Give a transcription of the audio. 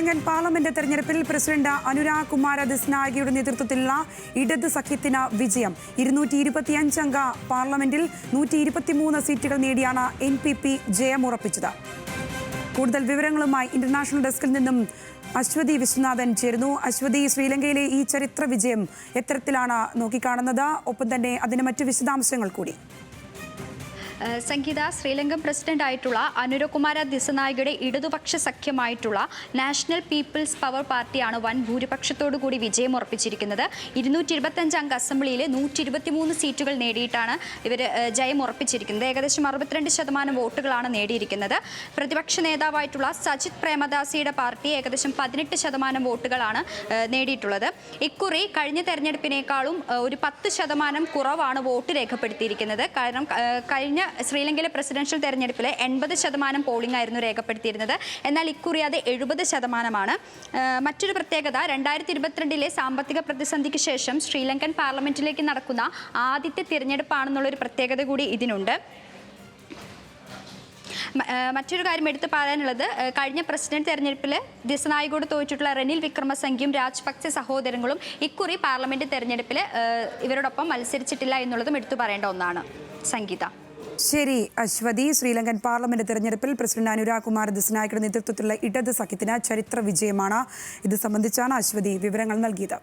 Sri Lankan parliament തെരഞ്ഞെടുപ്പിൽ president Anurag കുമാര ദിസ്നായകയുടെ നേതൃത്വത്തിലുള്ള ഇടത് സഖ്യത്തിന് വിജയം. 225 അംഗ പാർലമെന്റിൽ 123 സീറ്റുകൾ നേടിയാണ് NPP ജയമുറപ്പിച്ചത്. കൂടുതൽ വിവരങ്ങളുമായി ഇന്റർനാഷണൽ ഡെസ്കിൽ നിന്നും അശ്വതി വിശ്വനാഥൻ ചേരുന്നു. അശ്വതി, ശ്രീലങ്കയിലെ ഈ ചരിത്ര വിജയം എത്തരത്തിലാണ് നോക്കിക്കാണുന്നത്? ഒപ്പം തന്നെ അതിന് മറ്റു വിശദാംശങ്ങൾ കൂടി. സംഗീത, ശ്രീലങ്കൻ പ്രസിഡന്റ് ആയിട്ടുള്ള അനുരാഗ് കുമാര ദിസനായകയുടെ ഇടതുപക്ഷ സഖ്യമായിട്ടുള്ള നാഷണൽ പീപ്പിൾസ് പവർ പാർട്ടിയാണ് വൻ ഭൂരിപക്ഷത്തോടു കൂടി വിജയം ഉറപ്പിച്ചിരിക്കുന്നത്. 225 അംഗ അസംബ്ലിയിൽ 123 സീറ്റുകൾ നേടിയിട്ടാണ് ഇവർ ജയം ഉറപ്പിച്ചിരിക്കുന്നത്. ഏകദേശം 62% വോട്ടുകളാണ് നേടിയിരിക്കുന്നത്. പ്രതിപക്ഷ നേതാവായിട്ടുള്ള സജിത് പ്രേമദാസിയുടെ പാർട്ടി ഏകദേശം 18% വോട്ടുകളാണ് നേടിയിട്ടുള്ളത്. ഇക്കുറി കഴിഞ്ഞ തെരഞ്ഞെടുപ്പിനേക്കാളും ഒരു 10% കുറവാണ് വോട്ട് രേഖപ്പെടുത്തിയിരിക്കുന്നത്. കാരണം കഴിഞ്ഞ ശ്രീലങ്കയിലെ പ്രസിഡൻഷ്യൽ തെരഞ്ഞെടുപ്പിൽ 80% പോളിംഗ് ആയിരുന്നു രേഖപ്പെടുത്തിയിരുന്നത്. എന്നാൽ ഇക്കുറി അത് 70%. മറ്റൊരു പ്രത്യേകത, 2022 സാമ്പത്തിക പ്രതിസന്ധിക്ക് ശേഷം ശ്രീലങ്കൻ പാർലമെന്റിലേക്ക് നടക്കുന്ന ആദ്യത്തെ തിരഞ്ഞെടുപ്പാണെന്നുള്ളൊരു പ്രത്യേകത കൂടി ഇതിനുണ്ട്. മറ്റൊരു കാര്യം എടുത്തു പറയാനുള്ളത്, കഴിഞ്ഞ പ്രസിഡന്റ് തെരഞ്ഞെടുപ്പിൽ ദിസനായകയോട് തോറ്റിട്ടുള്ള റെനിൽ വിക്രമസിംഗയും രാജപക്സെ സഹോദരങ്ങളും ഇക്കുറി പാർലമെന്റ് തെരഞ്ഞെടുപ്പിൽ ഇവരോടൊപ്പം മത്സരിച്ചിട്ടില്ല എന്നുള്ളതും എടുത്തു പറയേണ്ട ഒന്നാണ്. സംഗീത. ശരി അശ്വതി, ശ്രീലങ്കൻ പാർലമെന്റ് തെരഞ്ഞെടുപ്പിൽ പ്രസിഡന്റ് അനുരാഗ് കുമാര ദിസ്നായകയുടെ നേതൃത്വത്തിലുള്ള ഇടത് സഖ്യത്തിന് ചരിത്ര വിജയമാണ്. ഇത് സംബന്ധിച്ചാണ് അശ്വതി വിവരങ്ങൾ നൽകിയത്.